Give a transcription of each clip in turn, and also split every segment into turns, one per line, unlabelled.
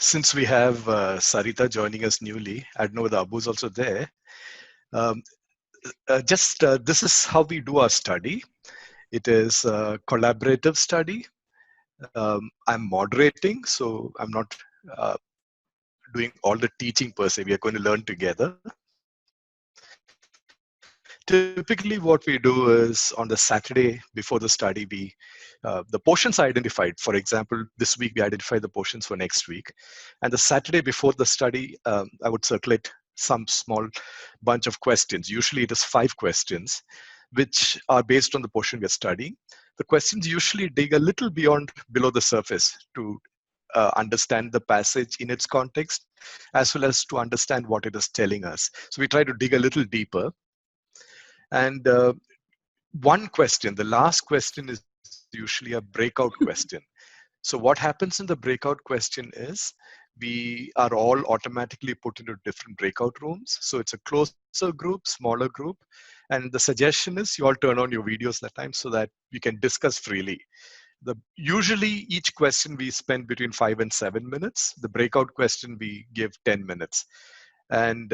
Since we have Sarita joining us newly, I don't know whether Abu's also there. Um, this is how we do our study. It is a collaborative study. I'm moderating, so I'm not uh, doing all the teaching per se. We are going to learn together. Typically, what we do is on the Saturday before the study, the portions are identified. For example, this week we identify the portions for next week. And the Saturday before the study, I would circulate some small bunch of questions. Usually it is 5 questions, which are based on the portion we are studying. The questions usually dig a little below the surface to understand the passage in its context, as well as to understand what it is telling us. So we try to dig a little deeper. And one question, the last question, is usually a breakout question. So what happens in the breakout question is we are all automatically put into different breakout rooms. So it's a closer group, smaller group. And the suggestion is you all turn on your videos that time so that we can discuss freely. Usually each question we spend between 5 and 7 minutes. The breakout question we give 10 minutes. And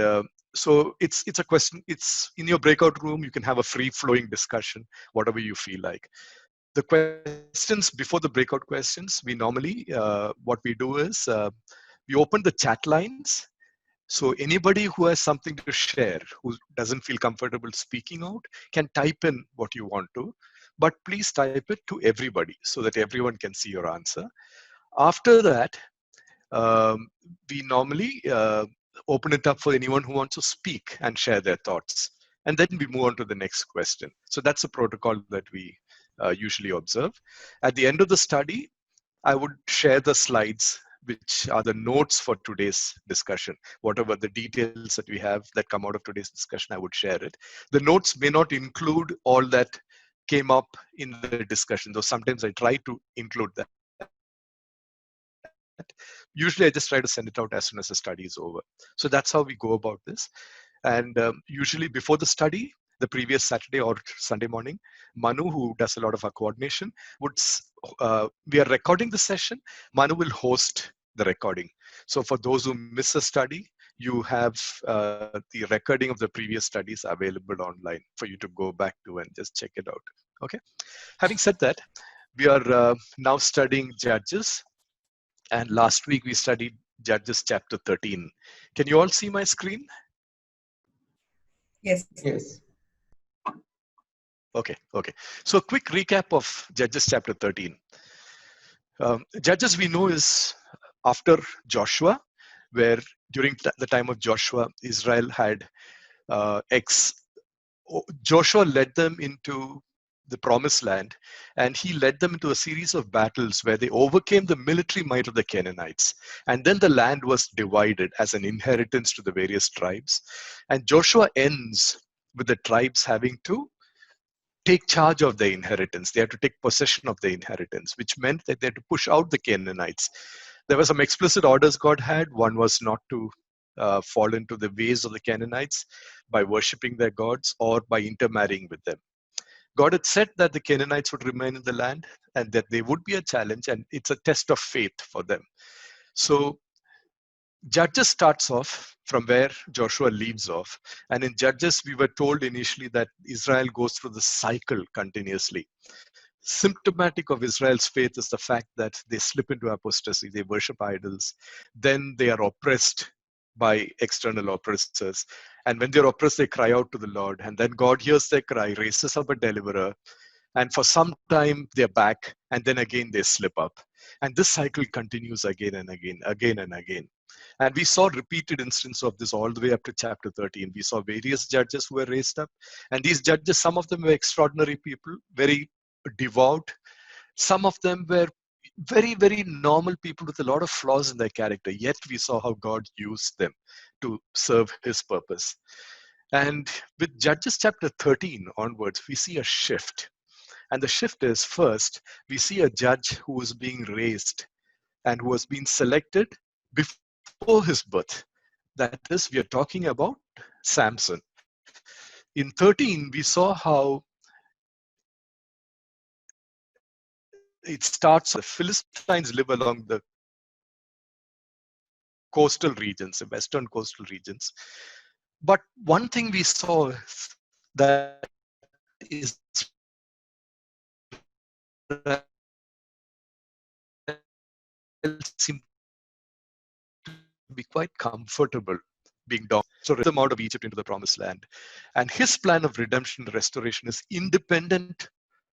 so it's a question, it's in your breakout room, you can have a free flowing discussion, whatever you feel like. The questions before the breakout questions, we normally, what we do is we open the chat lines. So anybody who has something to share, who doesn't feel comfortable speaking out, can type in what you want to, but please type it to everybody so that everyone can see your answer. After that, we normally open it up for anyone who wants to speak and share their thoughts. And then we move on to the next question. So that's a protocol that we usually observe. At the end of the study, I would share the slides, which are the notes for today's discussion. Whatever the details that we have that come out of today's discussion, I would share it. The notes may not include all that came up in the discussion, though sometimes I try to include that. Usually I just try to send it out as soon as the study is over. So that's how we go about this. And usually before the study, the previous Saturday or Sunday morning, Manu, who does a lot of our coordination, we are recording the session. Manu will host the recording. So for those who miss a study, you have the recording of the previous studies available online for you to go back to and just check it out. Okay. Having said that, we are now studying Judges. And last week we studied Judges chapter 13. Can you all see my screen?
Yes.
Yes.
Okay. So a quick recap of Judges chapter 13. Judges, we know, is after Joshua, where during the time of Joshua, Israel had Joshua led them into the promised land, and he led them into a series of battles where they overcame the military might of the Canaanites. And then the land was divided as an inheritance to the various tribes. And Joshua ends with the tribes having to take charge of the inheritance. They had to take possession of the inheritance, which meant that they had to push out the Canaanites. There were some explicit orders God had. One was not to fall into the ways of the Canaanites by worshipping their gods or by intermarrying with them. God had said that the Canaanites would remain in the land and that they would be a challenge, and it's a test of faith for them. So Judges starts off from where Joshua leaves off. And in Judges, we were told initially that Israel goes through the cycle continuously. Symptomatic of Israel's faith is the fact that they slip into apostasy, they worship idols, then they are oppressed by external oppressors. And when they're oppressed, they cry out to the Lord. And then God hears their cry, raises up a deliverer. And for some time, they're back. And then again, they slip up. And this cycle continues again and again, again and again. And we saw repeated instances of this all the way up to chapter 13. We saw various judges who were raised up. And these judges, some of them were extraordinary people, very devout. Some of them were very, very normal people with a lot of flaws in their character. Yet we saw how God used them to serve his purpose. And with Judges chapter 13 onwards, we see a shift. And the shift is, first, we see a judge who is being raised and who has been selected before his birth. That is, we are talking about Samson. In 13, we saw how it starts, the Philistines live along the coastal regions, the western coastal regions. But one thing we saw is that Israel seemed to be quite comfortable being dominated. So them out of Egypt into the promised land. And his plan of redemption and restoration is independent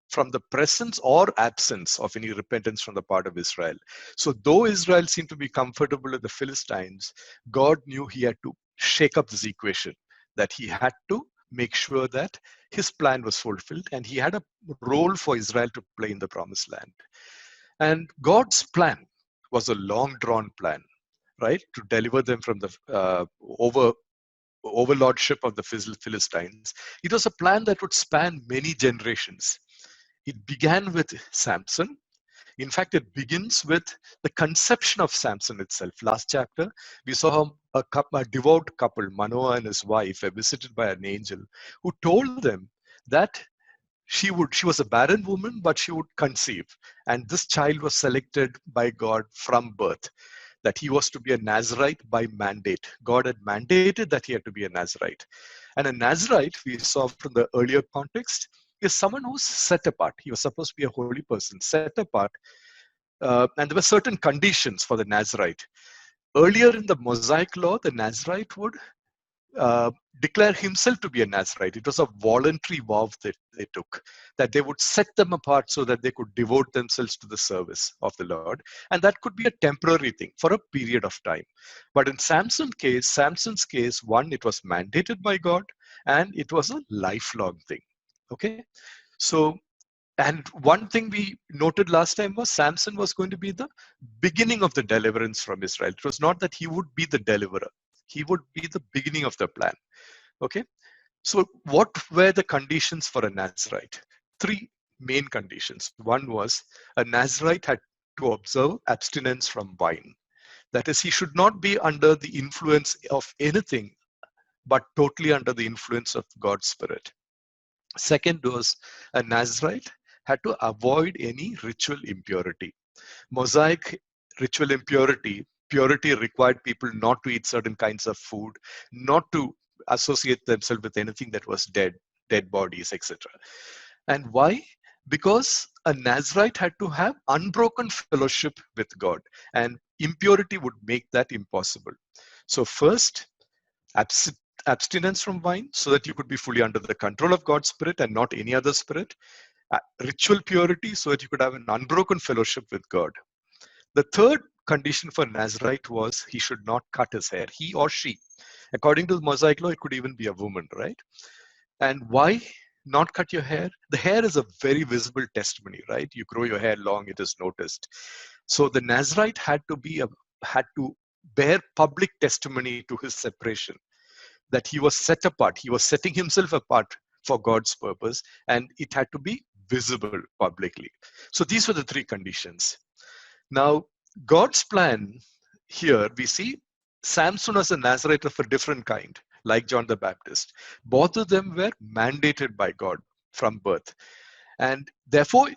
from the presence or absence of any repentance from the part of Israel. So though Israel seemed to be comfortable with the Philistines, God knew he had to shake up this equation, that he had to make sure that his plan was fulfilled, and he had a role for Israel to play in the promised land. And God's plan was a long drawn plan, right, to deliver them from the overlordship of the Philistines. It was a plan that would span many generations. It began with Samson. In fact, it begins with the conception of Samson itself. Last chapter, we saw a devout couple, Manoah and his wife, were visited by an angel who told them that she was a barren woman, but she would conceive. And this child was selected by God from birth, that he was to be a Nazirite by mandate. God had mandated that he had to be a Nazirite. And a Nazirite, we saw from the earlier context, is someone who's set apart. He was supposed to be a holy person, set apart. And there were certain conditions for the Nazirite. Earlier in the Mosaic law, the Nazirite would declare himself to be a Nazirite. It was a voluntary vow that they took, that they would set them apart so that they could devote themselves to the service of the Lord. And that could be a temporary thing for a period of time. But in Samson's case, one, it was mandated by God, and it was a lifelong thing. Okay? So, and one thing we noted last time was Samson was going to be the beginning of the deliverance from Israel. It was not that he would be the deliverer. He would be the beginning of the plan. Okay. So what were the conditions for a Nazirite? Three main conditions. One was a Nazirite had to observe abstinence from wine. That is, he should not be under the influence of anything, but totally under the influence of God's Spirit. Second was a Nazirite had to avoid any ritual impurity. Mosaic ritual purity required people not to eat certain kinds of food, not to associate themselves with anything that was dead bodies, etc. And why? Because a Nazirite had to have unbroken fellowship with God, and impurity would make that impossible. So first, abstinence from wine, so that you could be fully under the control of God's Spirit and not any other spirit. Ritual purity, so that you could have an unbroken fellowship with God. The third condition for Nazirite was he should not cut his hair, he or she. According to the Mosaic law, it could even be a woman, right? And why not cut your hair? The hair is a very visible testimony, right? You grow your hair long, it is noticed. So the Nazirite had to bear public testimony to his separation, that he was set apart. He was setting himself apart for God's purpose, and it had to be visible publicly. So these were the three conditions. Now, God's plan here, we see Samson as a Nazirite of a different kind, like John the Baptist. Both of them were mandated by God from birth. And therefore,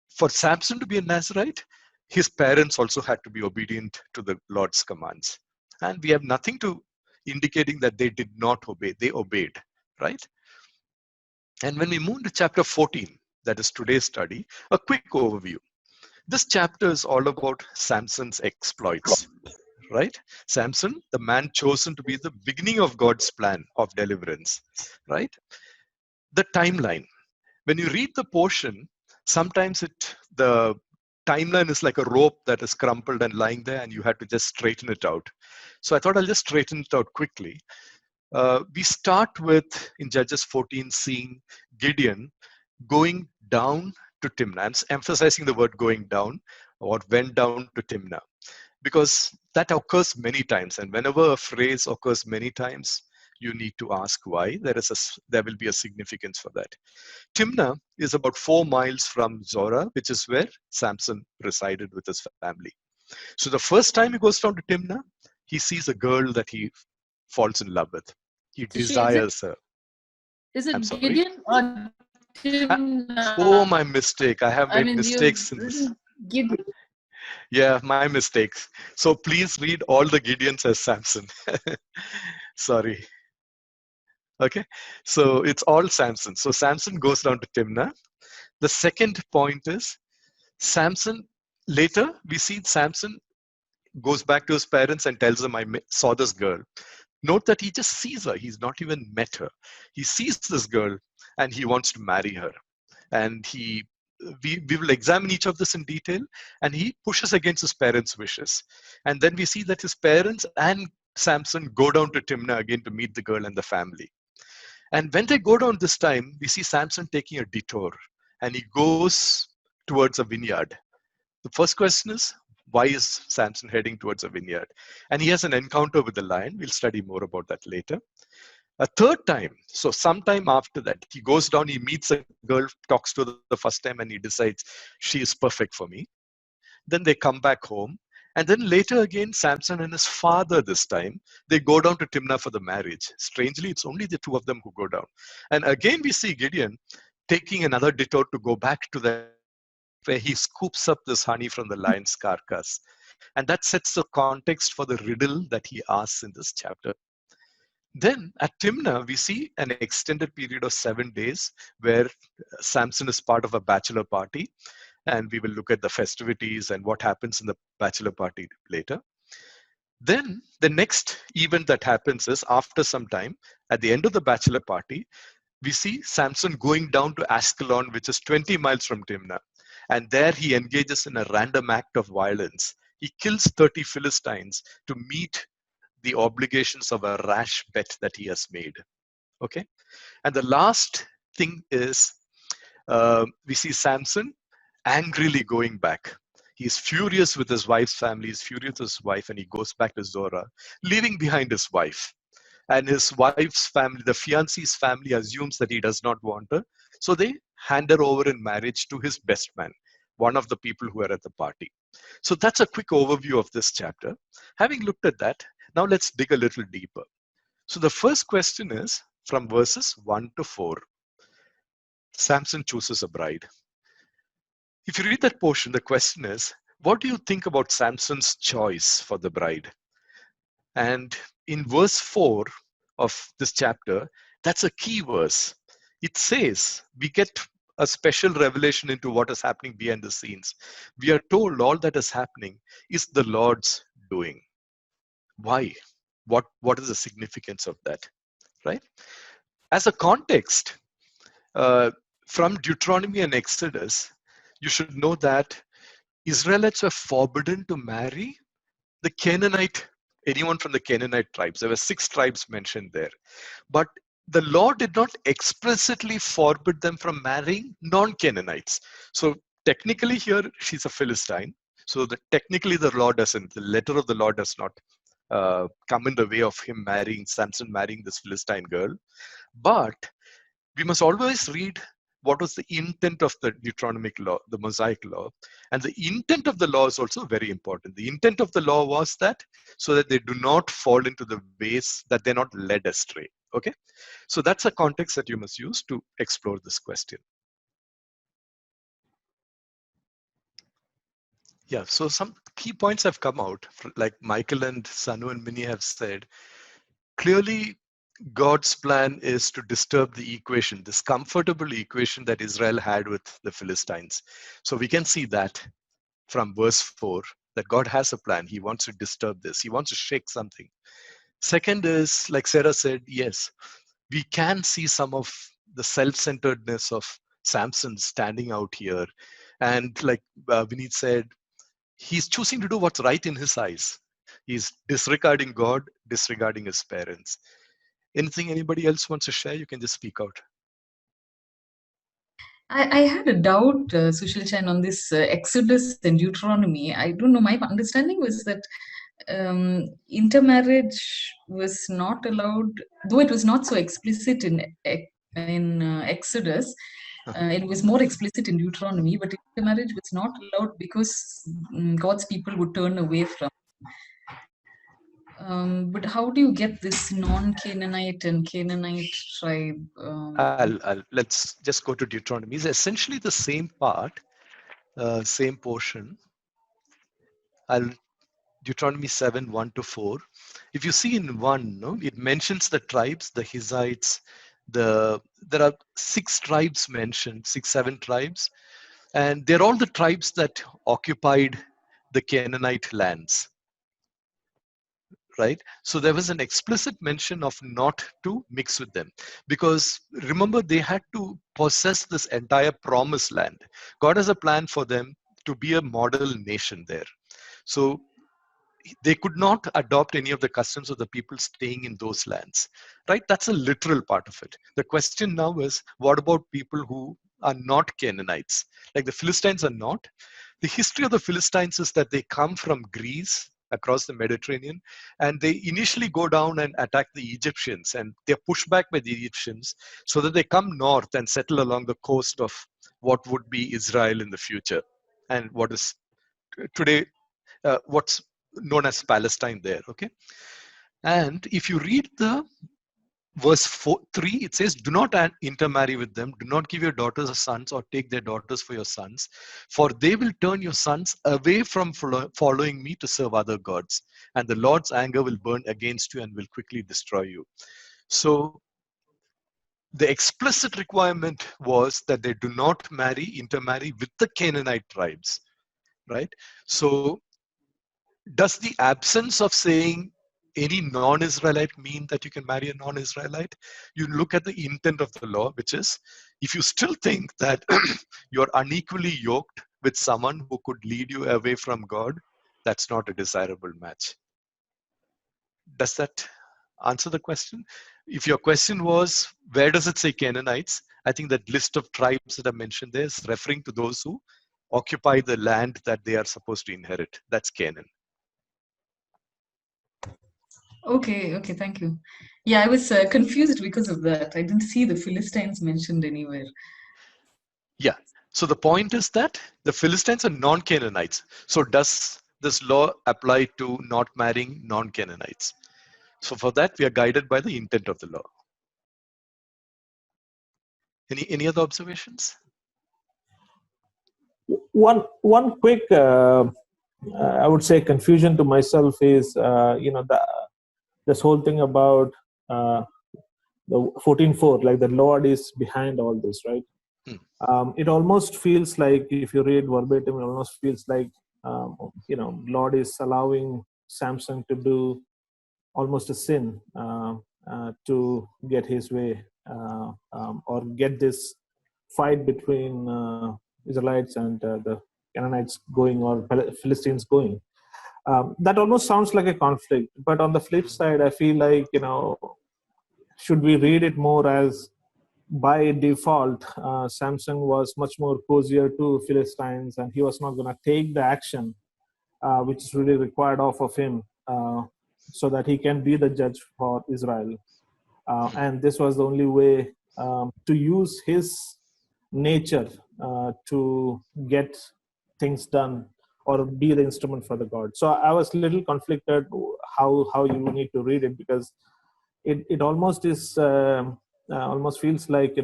for Samson to be a Nazirite, his parents also had to be obedient to the Lord's commands. And we have nothing to indicating that they did not obey. They obeyed, right? And when we move to chapter 14, that is today's study, a quick overview. This chapter is all about Samson's exploits, right? Samson, the man chosen to be the beginning of God's plan of deliverance, right? The timeline. When you read the portion, sometimes the timeline is like a rope that is crumpled and lying there, and you have to just straighten it out. So I thought I'll just straighten it out quickly. We start with, in Judges 14, seeing Gideon going down to Timnah. I'm emphasizing the word going down, or went down to Timnah, because that occurs many times. And whenever a phrase occurs many times, you need to ask why. There will be a significance for that. Timnah is about 4 miles from Zorah, which is where Samson resided with his family. So the first time he goes down to Timnah, he sees a girl that he falls in love with. He desires her.
Is it Gideon or Timnah?
Oh, my mistake. I have made mistakes in this.
Gideon.
Yeah, my mistakes. So please read all the Gideons as Samson. Sorry. Okay. So it's all Samson. So Samson goes down to Timnah. The second point is Samson. Later, we see Samson goes back to his parents and tells them, saw this girl. Note that he just sees her. He's not even met her. He sees this girl and he wants to marry her. And we will examine each of this in detail, and he pushes against his parents' wishes. And then we see that his parents and Samson go down to Timnah again to meet the girl and the family. And when they go down this time, we see Samson taking a detour, and he goes towards a vineyard. The first question is, why is Samson heading towards a vineyard? And he has an encounter with the lion. We'll study more about that later. A third time, so sometime after that, he goes down, he meets a girl, talks to her the first time, and he decides she is perfect for me. Then they come back home. And then later again, Samson and his father this time, they go down to Timnah for the marriage. Strangely, it's only the two of them who go down. And again, we see Gideon taking another detour to go back to that vineyard where he scoops up this honey from the lion's carcass. And that sets the context for the riddle that he asks in this chapter. Then at Timnah, we see an extended period of 7 days where Samson is part of a bachelor party. And we will look at the festivities and what happens in the bachelor party later. Then the next event that happens is after some time, at the end of the bachelor party, we see Samson going down to Ascalon, which is 20 miles from Timnah. And there he engages in a random act of violence. He kills 30 Philistines to meet the obligations of a rash bet that he has made. Okay. And the last thing is we see Samson angrily going back. He's furious with his wife's family, he's furious with his wife, and he goes back to Zorah, leaving behind his wife. And his wife's family, the fiance's family, assumes that he does not want her. So they hand her over in marriage to his best man, one of the people who are at the party. So that's a quick overview of this chapter. Having looked at that, now let's dig a little deeper. So the first question is from verses 1 to 4. Samson chooses a bride. If you read that portion, the question is, what do you think about Samson's choice for the bride? And in verse 4 of this chapter, that's a key verse. It says, we get a special revelation into what is happening behind the scenes. We are told all that is happening is the Lord's doing. Why? What is the significance of that? Right? As a context, from Deuteronomy and Exodus, you should know that Israelites were forbidden to marry the Canaanite, anyone from the Canaanite tribes. There were 6 tribes mentioned there. But the law did not explicitly forbid them from marrying non-Canaanites. So technically here, she's a Philistine. So technically the letter of the law does not come in the way of him marrying, Samson marrying this Philistine girl. But we must always read what was the intent of the Deuteronomic law, the Mosaic law. And the intent of the law is also very important. The intent of the law was that so that they do not fall into the ways, that they're not led astray. Okay? So that's a context that you must use to explore this question. Yeah, so some key points have come out, like Michael and Sanu and Minnie have said. Clearly, God's plan is to disturb the equation, this comfortable equation that Israel had with the Philistines. So we can see that from verse 4, that God has a plan. He wants to disturb this. He wants to shake something. Second is, like Sarah said, yes, we can see some of the self-centeredness of Samson standing out here. And like Vineet said, he's choosing to do what's right in his eyes. He's disregarding God, disregarding his parents. Anything anybody else wants to share, you can just speak out.
I had a doubt, Sushil Chan, on this Exodus and Deuteronomy. I don't know. My understanding was that intermarriage was not allowed, though it was not so explicit in Exodus. It was more explicit in Deuteronomy, but intermarriage was not allowed because God's people would turn away from. But how do you get this non-Canaanite and Canaanite tribe?
Let's just go to Deuteronomy. It's essentially the same part, same portion. I'll Deuteronomy 7, 1 to 4. If you see in 1, no, it mentions the tribes, the Hittites, there are 6 tribes mentioned, 7 tribes, and they're all the tribes that occupied the Canaanite lands, right? So there was an explicit mention of not to mix with them, because remember, they had to possess this entire promised land. God has a plan for them to be a model nation there. So they could not adopt any of the customs of the people staying in those lands, right? That's a literal part of it. The question now is, what about people who are not Canaanites? Like the Philistines are not. The history of the Philistines is that they come from Greece across the Mediterranean, and they initially go down and attack the Egyptians, and they're pushed back by the Egyptians so that they come north and settle along the coast of what would be Israel in the future, and what is today what's known as Palestine there. Okay, and if you read the verse 3, it says, "Do not intermarry with them. Do not give your daughters as sons, or take their daughters for your sons, for they will turn your sons away from following me to serve other gods, and the Lord's anger will burn against you and will quickly destroy you." So the explicit requirement was that they do not intermarry with the Canaanite tribes, right? So does the absence of saying any non-Israelite mean that you can marry a non-Israelite? You look at the intent of the law, which is, if you still think that you're unequally yoked with someone who could lead you away from God, that's not a desirable match. Does that answer the question? If your question was, where does it say Canaanites? I think that list of tribes that I mentioned there is referring to those who occupy the land that they are supposed to inherit. That's Canaan.
Okay, thank you. Yeah, I was confused because of that. I didn't see the Philistines mentioned anywhere.
Yeah. So the point is that the Philistines are non-Canaanites. So does this law apply to not marrying non-Canaanites? So for that, we are guided by the intent of the law. Any other observations?
One quick, I would say, confusion to myself is, this whole thing about the 14:4, like the Lord is behind all this, right? It almost feels like, if you read verbatim, it almost feels like, Lord is allowing Samson to do almost a sin to get his way, or get this fight between Israelites and the Canaanites going, or Philistines going. That almost sounds like a conflict. But on the flip side, I feel like, should we read it more as, by default, Samson was much more cozier to Philistines, and he was not going to take the action which is really required of him, so that he can be the judge for Israel. And this was the only way to use his nature to get things done, or be the instrument for the God. So I was a little conflicted how you need to read it, because it almost is almost feels like,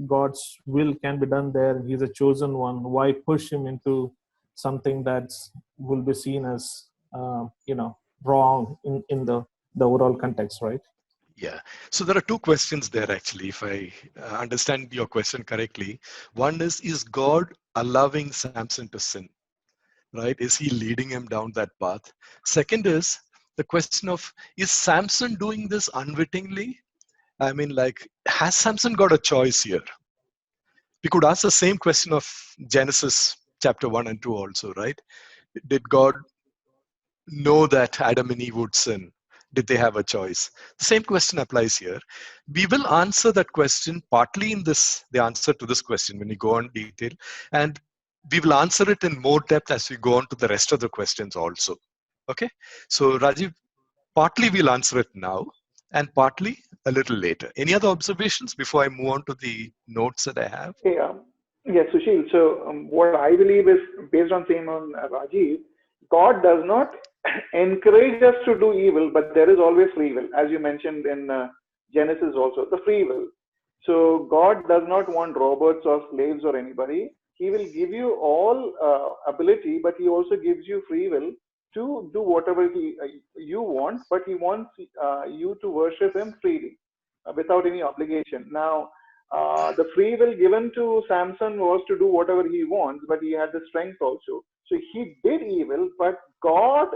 God's will can be done there. He's a chosen one. Why push him into something that will be seen as wrong in the overall context, right?
Yeah. So there are two questions there, actually, if I understand your question correctly. One is God allowing Samson to sin, right? Is he leading him down that path? Second is the question of, is Samson doing this unwittingly? I mean, like, has Samson got a choice here? We could ask the same question of Genesis chapter 1 and 2 also, right? Did God know that Adam and Eve would sin? Did they have a choice? The same question applies here. We will answer that question partly in the answer to this question when we go on detail, and we will answer it in more depth as we go on to the rest of the questions also. Okay? So Rajiv, partly we'll answer it now, and partly a little later. Any other observations before I move on to the notes that I have?
Okay, yes, Sushil. So, what I believe is, based on same on Rajiv, God does not encourage us to do evil, but there is always free will, as you mentioned in Genesis also, the free will. So, God does not want robots or slaves or anybody. He will give you all ability, but he also gives you free will to do whatever you want, but he wants you to worship him freely without any obligation. Now, the free will given to Samson was to do whatever he wants, but he had the strength also. So he did evil, but God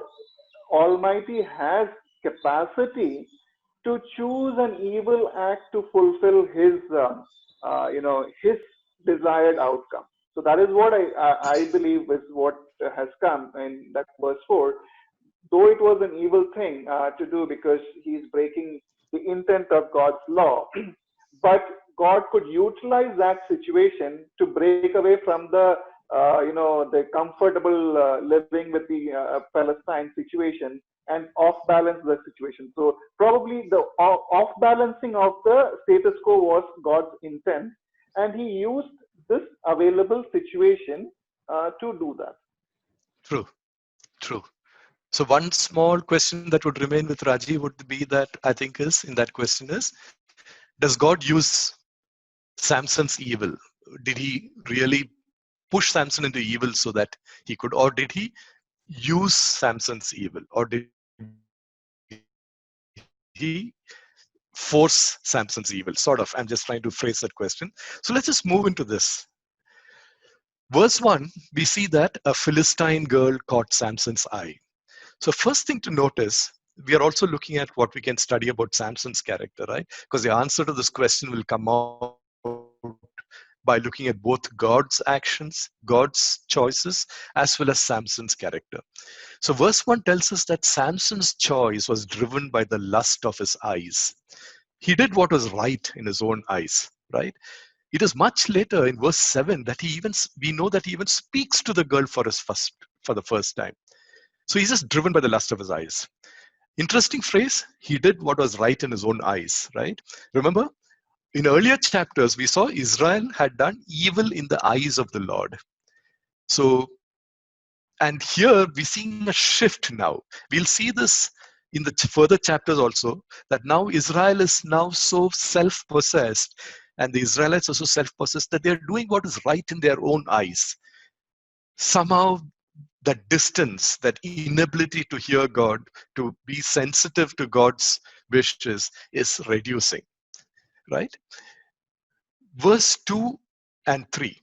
Almighty has capacity to choose an evil act to fulfill his desired outcome. So that is what I believe is what has come in that verse 4. Though it was an evil thing to do because he's breaking the intent of God's law, but God could utilize that situation to break away from the comfortable living with the Palestine situation and off balance the situation. So probably the off balancing of the status quo was God's intent, and he used this available situation to do that.
True, true. So one small question that would remain with Raji would be that I think is in that question is, does God use Samson's evil? Did he really push Samson into evil so that he could, or did he use Samson's evil, or did he force Samson's evil? Sort of. I'm just trying to phrase that question. So let's just move into this. Verse 1, we see that a Philistine girl caught Samson's eye. So first thing to notice, we are also looking at what we can study about Samson's character, right? Because the answer to this question will come out by looking at both God's actions, God's choices, as well as Samson's character. So verse 1 tells us that Samson's choice was driven by the lust of his eyes. He did what was right in his own eyes, right? It is much later in verse 7 that we know that he even speaks to the girl for the first time. So he's just driven by the lust of his eyes. Interesting phrase, he did what was right in his own eyes, right? Remember, in earlier chapters, we saw Israel had done evil in the eyes of the Lord. So, and here we're seeing a shift now. We'll see this in the further chapters also, that now Israel is now so self-possessed, and the Israelites are so self-possessed that they're doing what is right in their own eyes. Somehow, that distance, that inability to hear God, to be sensitive to God's wishes is reducing, right? Verse 2 and 3,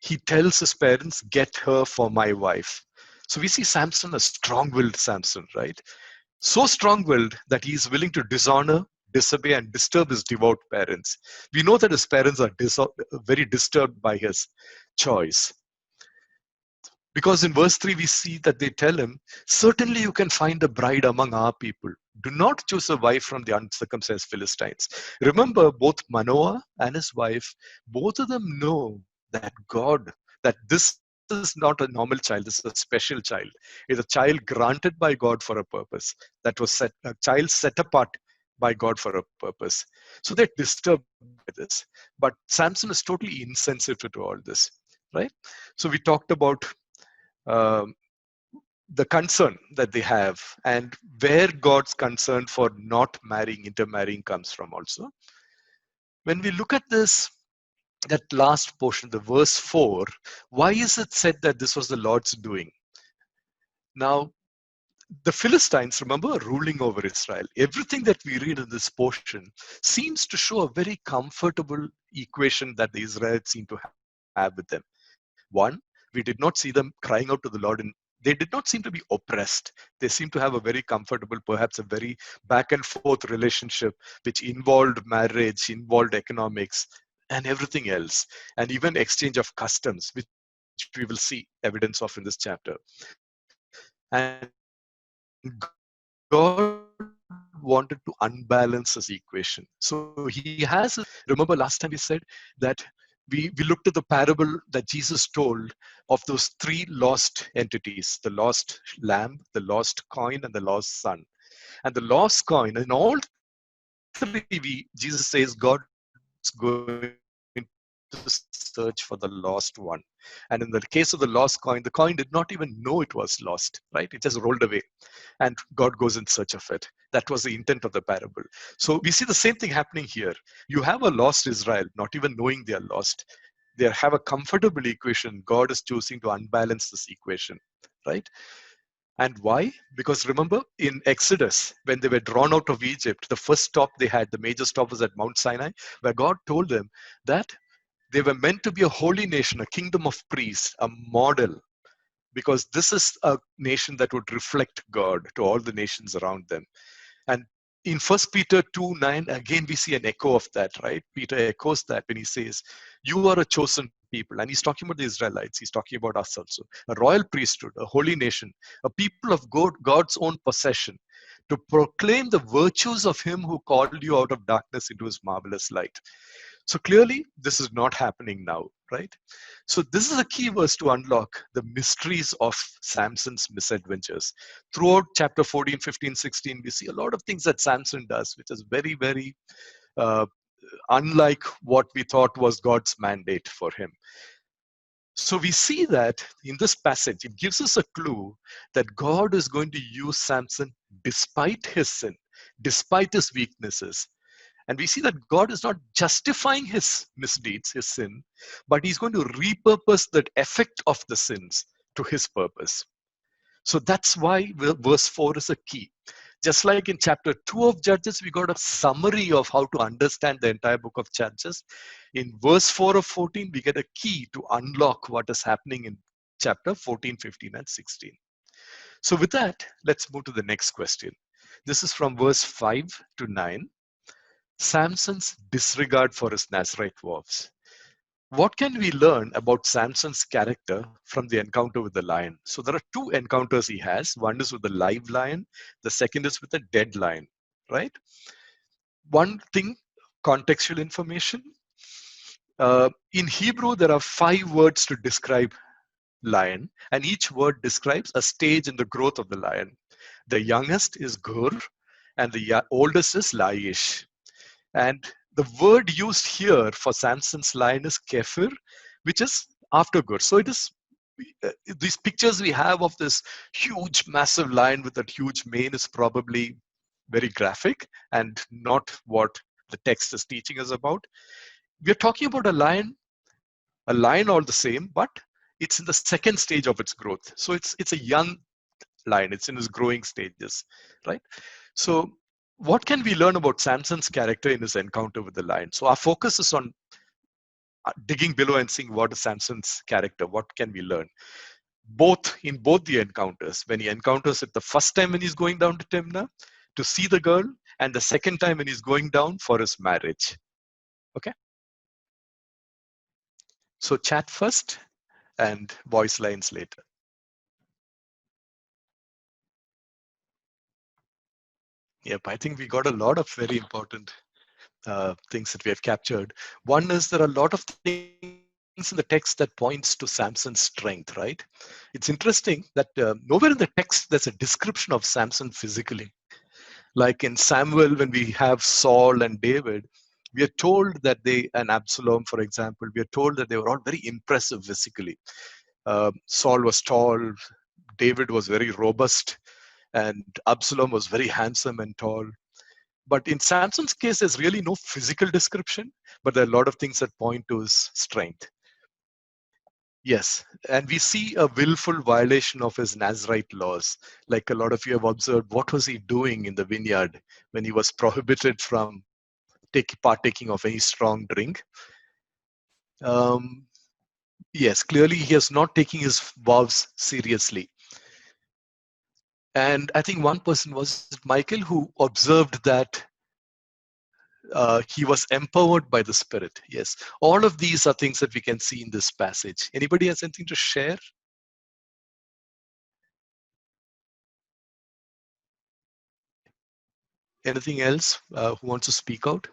he tells his parents, get her for my wife. So we see Samson, a strong-willed Samson, right? So strong-willed that he is willing to dishonor, disobey, and disturb his devout parents. We know that his parents are very disturbed by his choice. Because in verse 3, we see that they tell him, certainly you can find a bride among our people. Do not choose a wife from the uncircumcised Philistines. Remember, both Manoah and his wife, both of them know that this is not a normal child, this is a special child. It's a child granted by God for a purpose. That was a child set apart by God for a purpose. So they're disturbed by this. But Samson is totally insensitive to all this, right? So we talked about the concern that they have and where God's concern for not intermarrying comes from also. When we look at this, that last portion, the verse 4, why is it said that this was the Lord's doing? Now, the Philistines, remember, ruling over Israel. Everything that we read in this portion seems to show a very comfortable equation that the Israelites seem to have with them. One, we did not see them crying out to the Lord, and they did not seem to be oppressed. They seem to have a very comfortable, perhaps a very back and forth relationship, which involved marriage, involved economics, and everything else, and even exchange of customs, which we will see evidence of in this chapter. And God wanted to unbalance this equation. So he has, remember last time we said that we looked at the parable that Jesus told of those three lost entities, the lost lamb, the lost coin, and the lost son. And the lost coin, in all three, Jesus says God's going to search for the lost one. And in the case of the lost coin, the coin did not even know it was lost, right? It just rolled away. And God goes in search of it. That was the intent of the parable. So we see the same thing happening here. You have a lost Israel, not even knowing they are lost. They have a comfortable equation. God is choosing to unbalance this equation, right? And why? Because remember, in Exodus, when they were drawn out of Egypt, the first stop they had, the major stop, was at Mount Sinai, where God told them that they were meant to be a holy nation, a kingdom of priests, a model, because this is a nation that would reflect God to all the nations around them. And in 1 Peter 2:9, again, we see an echo of that, right? Peter echoes that when he says, you are a chosen people. And he's talking about the Israelites. He's talking about us also. A royal priesthood, a holy nation, a people of God's own possession, to proclaim the virtues of him who called you out of darkness into his marvelous light. So clearly, this is not happening now, right? So this is a key verse to unlock the mysteries of Samson's misadventures. Throughout chapter 14, 15, 16, we see a lot of things that Samson does, which is very, very uh, unlike what we thought was God's mandate for him. So we see that in this passage, it gives us a clue that God is going to use Samson despite his sin, despite his weaknesses. And we see that God is not justifying his misdeeds, his sin, but he's going to repurpose that effect of the sins to his purpose. So that's why verse 4 is a key. Just like in chapter 2 of Judges, we got a summary of how to understand the entire book of Judges. In verse 4 of 14, we get a key to unlock what is happening in chapter 14, 15, and 16. So with that, let's move to the next question. This is from verse 5 to 9. Samson's disregard for his Nazarite vows. What can we learn about Samson's character from the encounter with the lion? So there are two encounters he has. One is with the live lion. The second is with a dead lion, right? One thing, contextual information. In Hebrew, there are 5 words to describe lion, and each word describes a stage in the growth of the lion. The youngest is Gur, and the oldest is Laish. And the word used here for Samson's lion is kefir, which is after Gur. So it is these pictures we have of this huge, massive lion with that huge mane is probably very graphic and not what the text is teaching us about. We're talking about a lion all the same, but it's in the second stage of its growth. So it's a young lion. It's in its growing stages, right? So what can we learn about Samson's character in his encounter with the lion? So our focus is on digging below and seeing what is Samson's character. What can we learn? In both the encounters, when he encounters it the first time when he's going down to Timnah to see the girl, and the second time when he's going down for his marriage. Okay. So chat first and voice lines later. Yep, I think we got a lot of very important things that we have captured. One is there are a lot of things in the text that points to Samson's strength, right? It's interesting that nowhere in the text there's a description of Samson physically. Like in Samuel, when we have Saul and David, we are told that and Absalom, for example, we are told that they were all very impressive physically. Saul was tall, David was very robust, and Absalom was very handsome and tall. But in Samson's case, there's really no physical description, but there are a lot of things that point to his strength. Yes, and we see a willful violation of his Nazarite laws. Like a lot of you have observed, what was he doing in the vineyard when he was prohibited from partaking of any strong drink? Yes, clearly he is not taking his vows seriously. And I think one person was Michael who observed that he was empowered by the Spirit. Yes, all of these are things that we can see in this passage. Anybody has anything to share? Anything else who wants to speak out?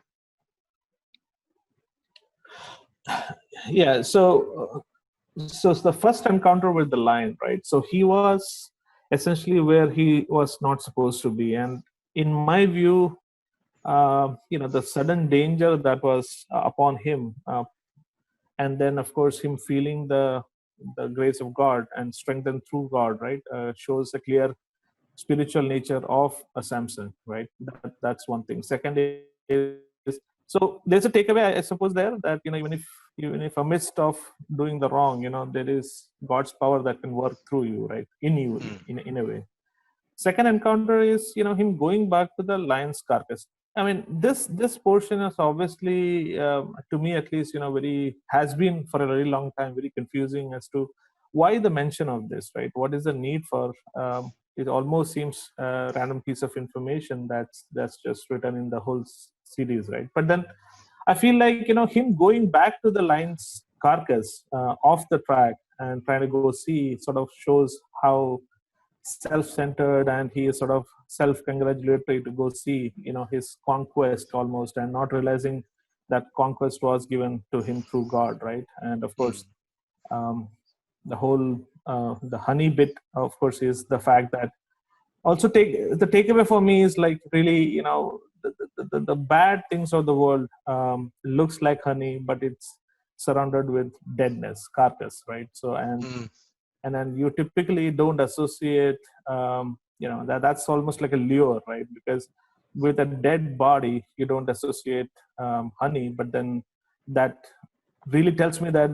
Yeah, so the first encounter with the lion, right? So he was essentially where he was not supposed to be, and in my view, the sudden danger that was upon him, and then of course him feeling the grace of God and strengthened through God, right, shows a clear spiritual nature of a Samson, right? That's one thing. Second is, so there's a takeaway, I suppose, there, that even if he even if amidst of doing the wrong, there is God's power that can work through you, right? In you, in a way. Second encounter is, him going back to the lion's carcass. I mean, this portion is obviously, to me at least, has been for a very long time very confusing as to why the mention of this, right? What is the need for? It almost seems a random piece of information that's just written in the whole series, right? But then I feel like him going back to the lion's carcass off the track and trying to go see sort of shows how self-centered, and he is sort of self-congratulatory to go see his conquest almost, and not realizing that conquest was given to him through God, right? And of course, the whole the honey bit, of course, is the fact that also the takeaway for me is like really the bad things of the world looks like honey, but it's surrounded with deadness, carcass, right? So and then you typically don't associate that's almost like a lure, right? Because with a dead body you don't associate honey, but then that really tells me that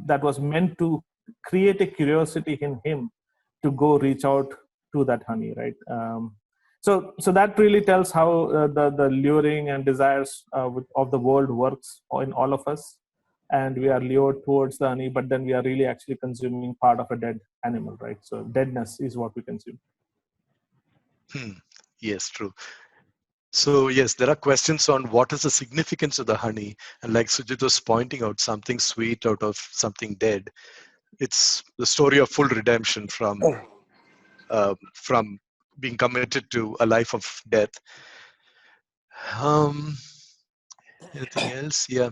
that was meant to create a curiosity in him to go reach out to that honey, right? So that really tells how the luring and desires of the world works in all of us, and we are lured towards the honey, but then we are really actually consuming part of a dead animal, right? So deadness is what we consume.
Yes, true. So yes, there are questions on what is the significance of the honey, and like Sujit was pointing out, something sweet out of something dead. It's the story of full redemption from being committed to a life of death. Anything else? Yeah.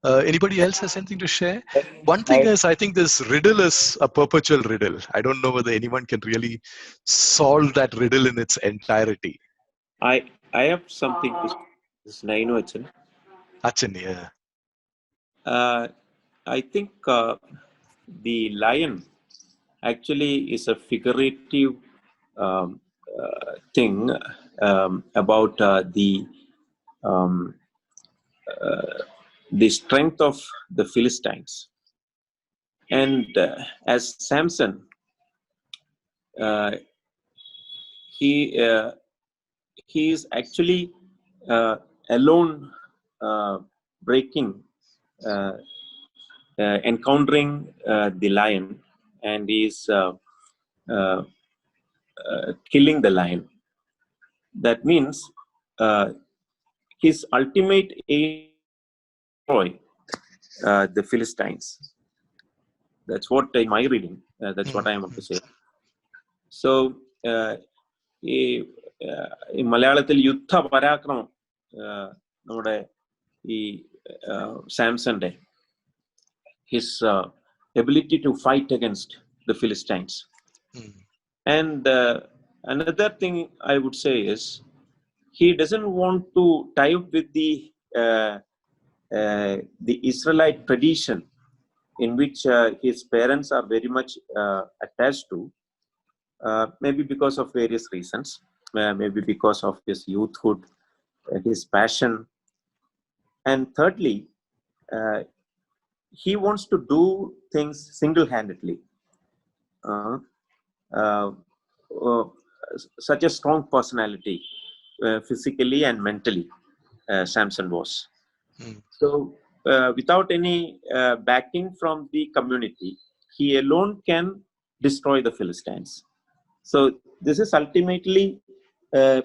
Anybody else has anything to share? One thing is, I think this riddle is a perpetual riddle. I don't know whether anyone can really solve that riddle in its entirety.
I have something to say. This is Nainu Achan.
Achan, yeah.
I think the lion actually is a figurative thing about the strength of the Philistines. And as Samson, he is actually alone breaking, encountering the lion, and he is killing the lion. That means his ultimate aim is to destroy the Philistines. That's what in my reading, that's what I want to say. So, ഈ മലയാളത്തിൽ യുദ്ധ പരാക്രമം നമ്മുടെ ഈ സാംസന്റെ his ability to fight against the Philistines. And another thing I would say is he doesn't want to tie up with the Israelite tradition in which his parents are very much attached to, maybe because of various reasons, maybe because of his youthhood, his passion. And thirdly, he wants to do things single-handedly. Such a strong personality, physically and mentally, Samson was. So, without any backing from the community, he alone can destroy the Philistines. So, this is ultimately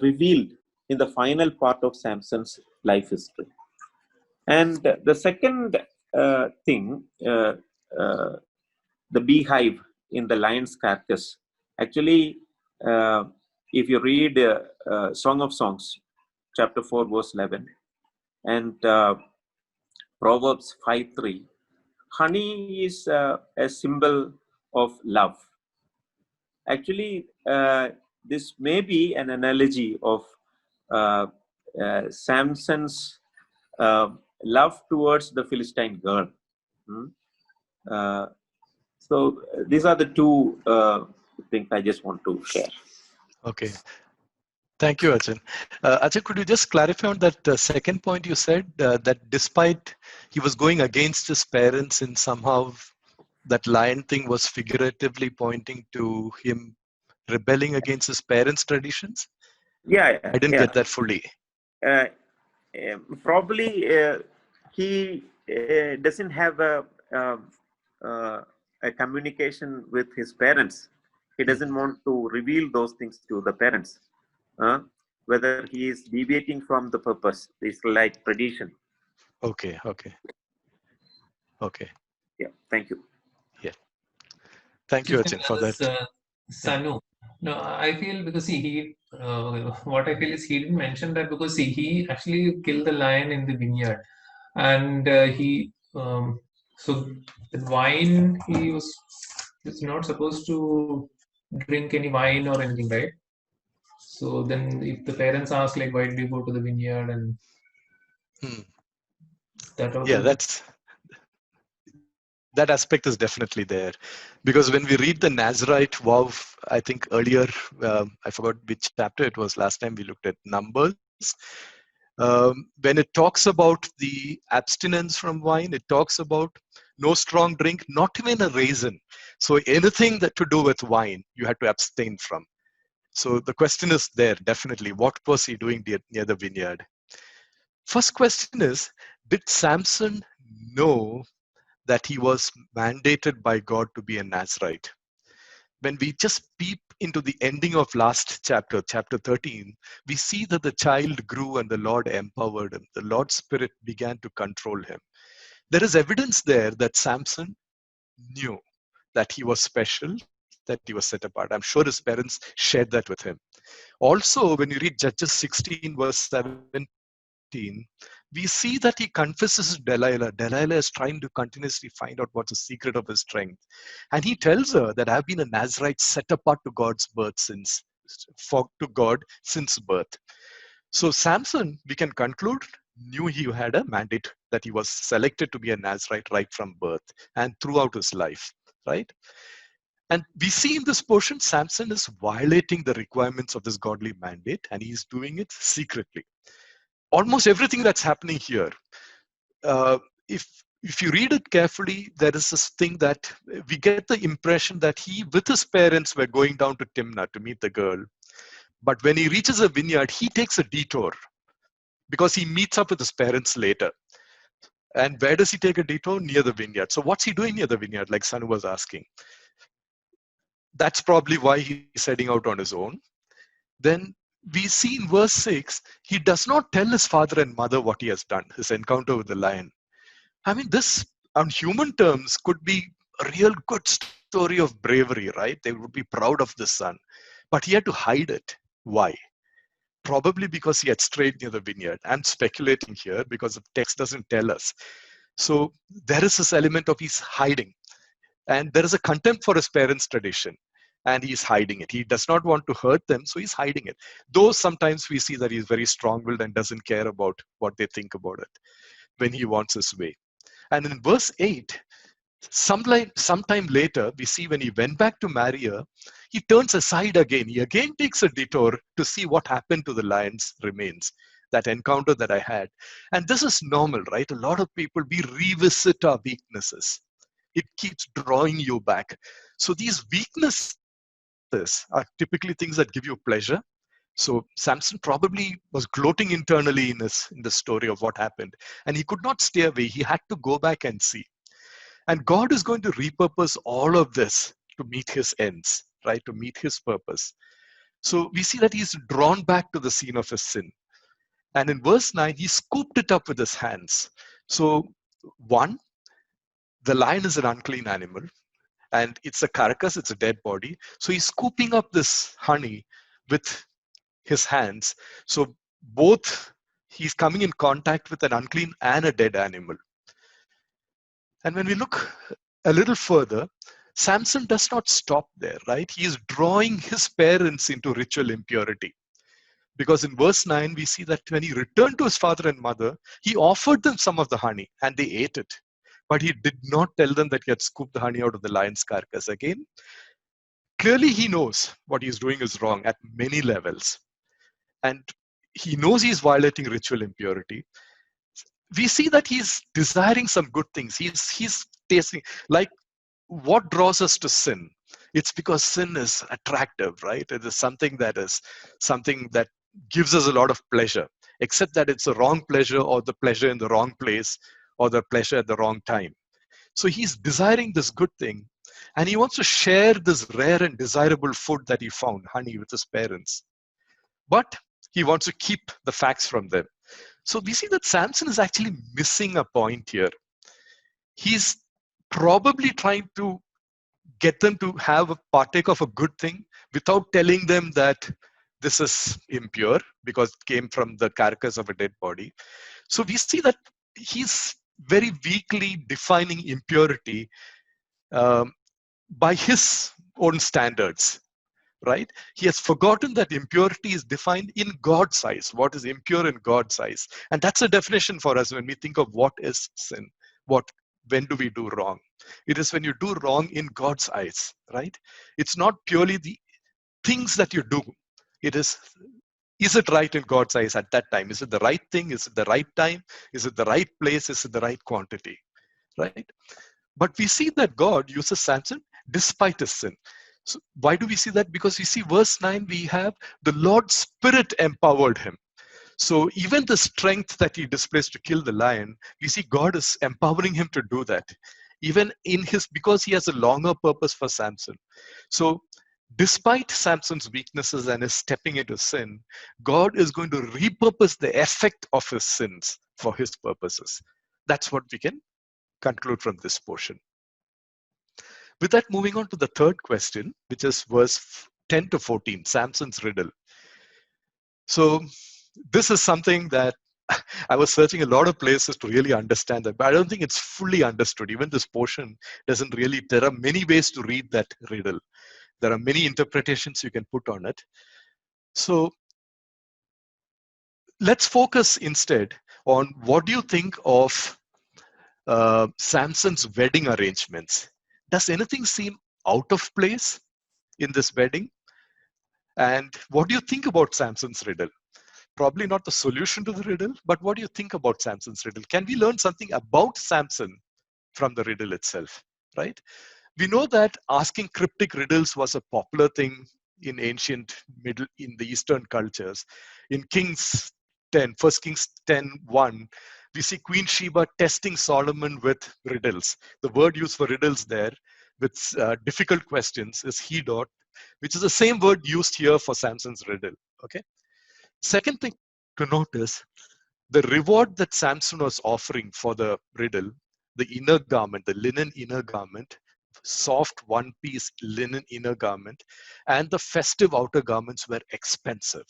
revealed in the final part of Samson's life history. And the second thing, the beehive in the lion's carcass. Actually, if you read Song of Songs, chapter 4, verse 11, and Proverbs 5:3, honey is a symbol of love. Actually, this may be an analogy of Samson's love towards the Philistine girl. So these are the two things I just want to share.
Okay. Thank you, Ajahn. Ajahn, could you just clarify on that second point you said, that despite he was going against his parents and somehow that lion thing was figuratively pointing to him rebelling against his parents' traditions?
Yeah,
I didn't
yeah.
get that fully.
Uh, Probably he doesn't have um, a communication with his parents. He doesn't want to reveal those things to the parents. Whether he is deviating from the purpose, it's like tradition.
Okay, okay, okay.
Yeah, thank you.
Yeah. Thank you, Ajahn, for that. Yeah.
Sanu. No, I feel because what I feel is he didn't mention that because he actually killed the lion in the vineyard, and so the wine is not supposed to drink any wine or anything, right? So then, if the parents ask like, why did you go to the vineyard, and that
Yeah,
also
that aspect is definitely there, because when we read the Nazarite vow, I think earlier, I forgot which chapter it was last time we looked at, Numbers. When it talks about the abstinence from wine, it talks about no strong drink, not even a raisin. So anything that to do with wine, you had to abstain from. So the question is there, definitely. What was he doing near the vineyard? First question is, did Samson know that he was mandated by God to be a Nazarite? When we just peep into the ending of last chapter, chapter 13, we see that the child grew and the Lord empowered him. The Lord's Spirit began to control him. There is evidence there that Samson knew that he was special, that he was set apart. I'm sure his parents shared that with him. Also, when you read Judges 16, verse 17, we see that he confesses Delilah. Delilah is trying to continuously find out what's the secret of his strength. And he tells her that I've been a Nazarite set apart to God's birth to God since birth. So Samson, we can conclude, knew he had a mandate, that he was selected to be a Nazarite right from birth and throughout his life, right? And we see in this portion, Samson is violating the requirements of this godly mandate, and he's doing it secretly. Almost everything that's happening here, uh, if you read it carefully, there is this thing that we get the impression that he, with his parents, were going down to Timnah to meet the girl. But when he reaches a vineyard, he takes a detour because he meets up with his parents later. And where does he take a detour? Near the vineyard. So what's he doing near the vineyard, like Sanu was asking? That's probably why he's heading out on his own. Then we see in verse 6, he does not tell his father and mother what he has done, his encounter with the lion. I mean, this, on human terms, could be a real good story of bravery, right? They would be proud of this son. But he had to hide it. Why? Probably because he had strayed near the vineyard. I'm speculating here because the text doesn't tell us. So there is this element of he's hiding. And there is a contempt for his parents' tradition. And he's hiding it. He does not want to hurt them, so he's hiding it. Though sometimes we see that he's very strong-willed and doesn't care about what they think about it when he wants his way. And in verse 8, sometime later, we see when he went back to marry her, he turns aside again. He again takes a detour to see what happened to the lion's remains, that encounter that I had. And this is normal, right? A lot of people, we revisit our weaknesses. It keeps drawing you back. So these weaknesses are typically things that give you pleasure. So Samson probably was gloating internally in the story of what happened. And he could not stay away. He had to go back and see. And God is going to repurpose all of this to meet his ends, right? To meet his purpose. So we see that he's drawn back to the scene of his sin. And in verse 9, he scooped it up with his hands. So one, the lion is an unclean animal. And it's a carcass, it's a dead body. So he's scooping up this honey with his hands. So both, he's coming in contact with an unclean and a dead animal. And when we look a little further, Samson does not stop there, right? He is drawing his parents into ritual impurity. Because in verse 9, we see that when he returned to his father and mother, he offered them some of the honey and they ate it. But he did not tell them that he had scooped the honey out of the lion's carcass. Again, clearly he knows what he's doing is wrong at many levels. and he knows he's violating ritual impurity. We see that he's desiring some good things. He's tasting, like, what draws us to sin? It's because sin is attractive, right? It is something that gives us a lot of pleasure, except that it's a wrong pleasure, or the pleasure in the wrong place, or the pleasure at the wrong time. So he's desiring this good thing, and he wants to share this rare and desirable food that he found, honey, with his parents. But he wants to keep the facts from them. So we see that Samson is actually missing a point here. He's probably trying to get them to have a partake of a good thing without telling them that this is impure because it came from the carcass of a dead body. So we see that he's very weakly defining impurity um, by his own standards, right? He has forgotten that impurity is defined in God's eyes. What is impure in God's eyes? And that's a definition for us when we think of what is sin. When do we do wrong? It is when you do wrong in God's eyes, right? It's not purely the things that you do. It is it right in God's eyes at that time? Is it the right thing? Is it the right time? Is it the right place? Is it the right quantity, right? But we see that God uses Samson despite his sin. So why do we see that? Because we see verse 9, we have the Lord's Spirit empowered him. So even the strength that he displays to kill the lion, we see God is empowering him to do that. Even because he has a longer purpose for Samson. So despite Samson's weaknesses and his stepping into sin, God is going to repurpose the effect of his sins for his purposes. That's what we can conclude from this portion. With that, moving on to the third question, which is verse 10 to 14, Samson's riddle. So this is something that I was searching a lot of places to really understand that, but I don't think it's fully understood. Even this portion doesn't really, there are many ways to read that riddle. There are many interpretations you can put on it. So let's focus instead on what do you think of Samson's wedding arrangements. Does anything seem out of place in this wedding? And what do you think about Samson's riddle? Probably not the solution to the riddle, but what do you think about Samson's riddle? Can we learn something about Samson from the riddle itself, right? We know that asking cryptic riddles was a popular thing in in the Eastern cultures. In Kings 10, 1 Kings 10:1, we see Queen Sheba testing Solomon with riddles. The word used for riddles there with difficult questions is hedot, which is the same word used here for Samson's riddle. Okay. Second thing to notice, the reward that Samson was offering for the riddle, the inner garment, the linen inner garment, soft one-piece linen inner garment, and the festive outer garments were expensive.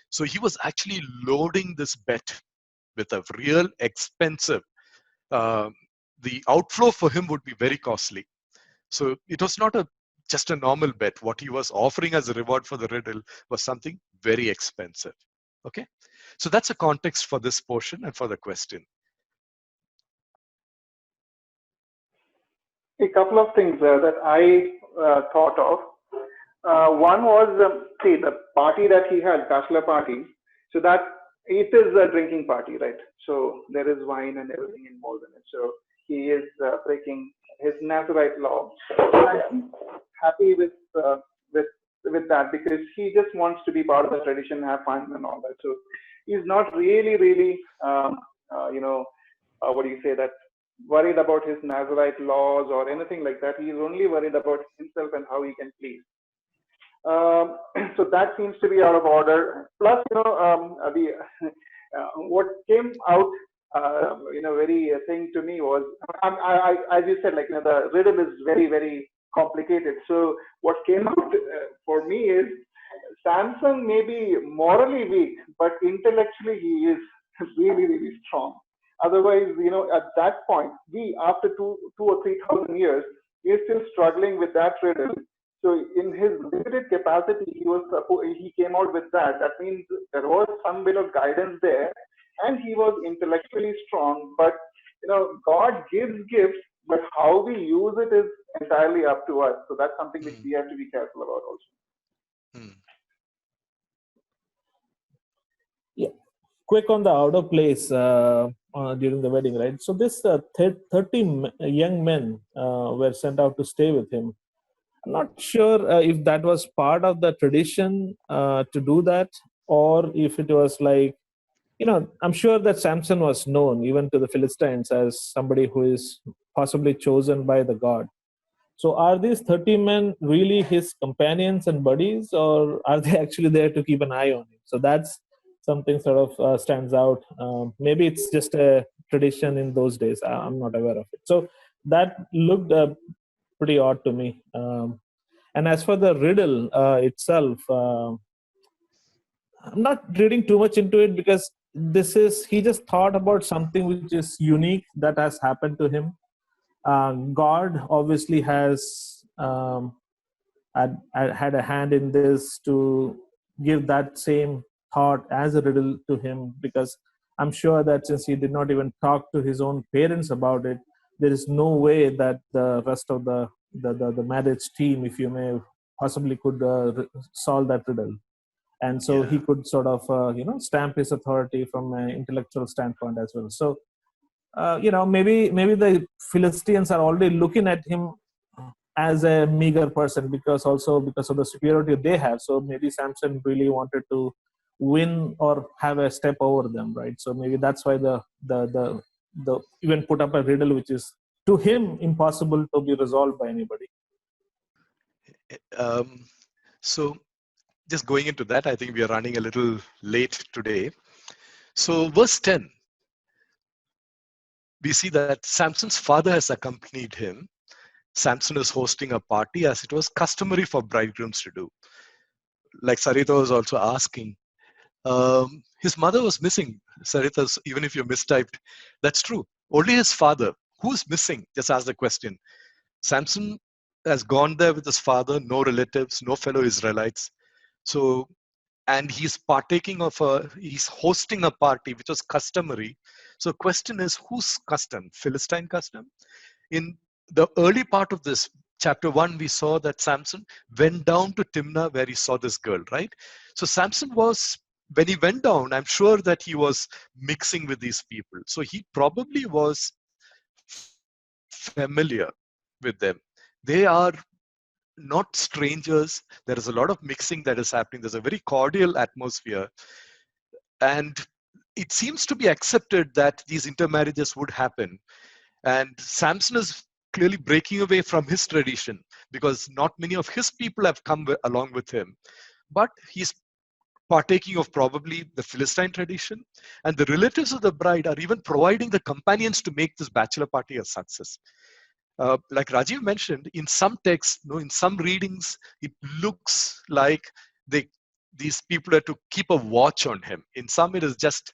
So he was actually loading this bet with a real expensive. The outflow for him would be very costly. So it was not just a normal bet. What he was offering as a reward for the riddle was something very expensive. Okay, so that's a context for this portion and for the question.
A couple of things that I thought of. One was, see, the party that he had, bachelor party. So that it is a drinking party, right? So there is wine and everything involved in it. So he is breaking his Nazarite law. I'm happy with that because he just wants to be part of the tradition, have fun and all that. So he's not really, what do you say, that worried about his Nazarite laws or anything like that. He's only worried about himself and how he can please. So that seems to be out of order. Plus, what came out, very thing to me was, as you said, the riddle is very, very complicated. So what came out for me is Samson may be morally weak, but intellectually he is really, really strong. Otherwise, at that point, after 2,000 or 3,000 years, we are still struggling with that riddle. So in his limited capacity, he came out with that. That means there was some bit of guidance there, and he was intellectually strong. But God gives gifts, but how we use it is entirely up to us. So that's something which we have to be careful about also.
quick on the outer place during the wedding, right? So this 30 young men were sent out to stay with him. I'm not sure if that was part of the tradition to do that, or if it was like, I'm sure that Samson was known even to the Philistines as somebody who is possibly chosen by the God. So are these 30 men really his companions and buddies, or are they actually there to keep an eye on him? So that's something sort of stands out. Maybe it's just a tradition in those days. I'm not aware of it. So that looked pretty odd to me. And as for the riddle itself, I'm not reading too much into it because he just thought about something which is unique that has happened to him. God obviously has had a hand in this to give that same thought as a riddle to him, because I'm sure that since he did not even talk to his own parents about it, there is no way that the rest of the marriage team, if you may, possibly could solve that riddle. And so he could sort of stamp his authority from an intellectual standpoint as well. So maybe the Philistines are already looking at him as a meager person because of the superiority they have. So maybe Samson really wanted to win or have a step over them, right? So maybe that's why the even put up a riddle which is to him impossible to be resolved by anybody.
So just going into that, I think we are running a little late today. So verse 10, we see that Samson's father has accompanied him. Samson is hosting a party as it was customary for bridegrooms to do. Like Sarita was also asking, his mother was missing. Sarita, even if you mistyped, that's true. Only his father. Who's missing? Just ask the question. Samson has gone there with his father, no relatives, no fellow Israelites. So, and he's he's hosting a party which was customary. So question is, whose custom? Philistine custom? In the early part of this chapter 1, we saw that Samson went down to Timnah where he saw this girl, right? So Samson when he went down, I'm sure that he was mixing with these people. So he probably was familiar with them. They are not strangers. There is a lot of mixing that is happening. There's a very cordial atmosphere. And it seems to be accepted that these intermarriages would happen. And Samson is clearly breaking away from his tradition because not many of his people have come along with him. But he's partaking of probably the Philistine tradition. And the relatives of the bride are even providing the companions to make this bachelor party a success. Like Rajiv mentioned, in some texts, in some readings, it looks like these people are to keep a watch on him. In some, it is just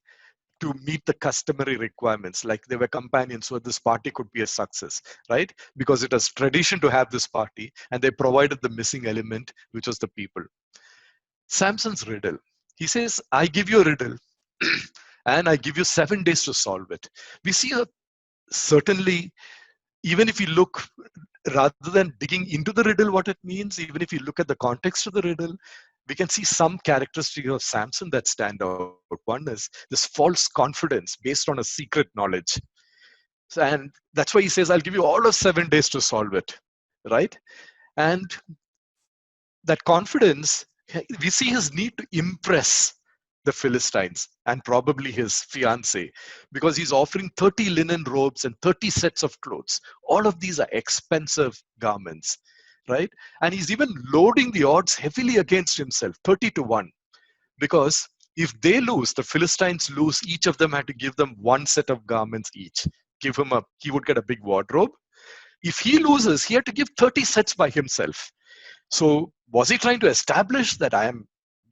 to meet the customary requirements, like they were companions, so this party could be a success, right? Because it was tradition to have this party, and they provided the missing element, which was the people. Samson's riddle. He says, I give you a riddle, and I give you 7 days to solve it. We see certainly, even if you look, rather than digging into the riddle, what it means, even if you look at the context of the riddle, we can see some characteristics of Samson that stand out. One is this false confidence based on a secret knowledge. And that's why he says, I'll give you all of 7 days to solve it, right? And that confidence, we see his need to impress the Philistines and probably his fiancée, because he's offering 30 linen robes and 30 sets of clothes. All of these are expensive garments, right? And he's even loading the odds heavily against himself, 30-1, because if they lose, the Philistines lose, each of them had to give them 1 set of garments each. He would get a big wardrobe. If he loses, he had to give 30 sets by himself. So was he trying to establish that I am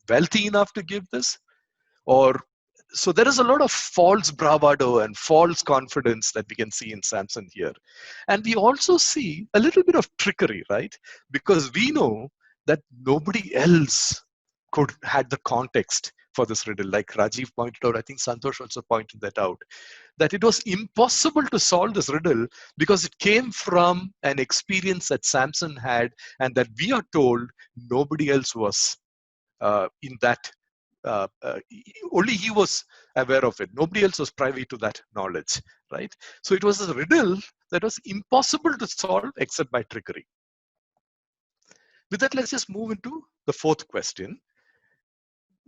wealthy enough to give this? So there is a lot of false bravado and false confidence that we can see in Samson here. And we also see a little bit of trickery, right? Because we know that nobody else had the context for this riddle. Like Rajiv pointed out, I think Santosh also pointed that out, that it was impossible to solve this riddle because it came from an experience that Samson had, and that we are told nobody else was in that only he was aware of it. Nobody else was privy to that knowledge, right? So it was a riddle that was impossible to solve except by trickery. With that, let's just move into the fourth question.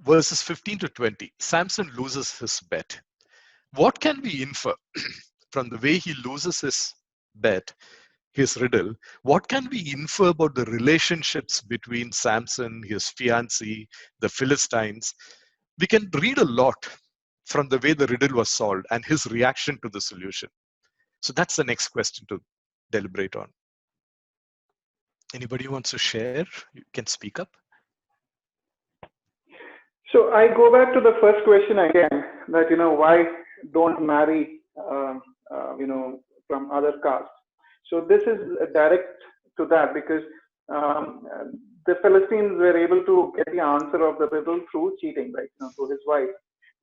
Verses 15 to 20. Samson loses his bet. What can we infer from the way he loses his bet, his riddle? What can we infer about the relationships between Samson, his fiancée, the Philistines? We can read a lot from the way the riddle was solved and his reaction to the solution. So that's the next question to deliberate on. Anybody who wants to share, you can speak up.
So I go back to the first question again, that, why don't marry, from other castes? So this is direct to that, because the Philistines were able to get the answer of the riddle through cheating, right? Through his wife.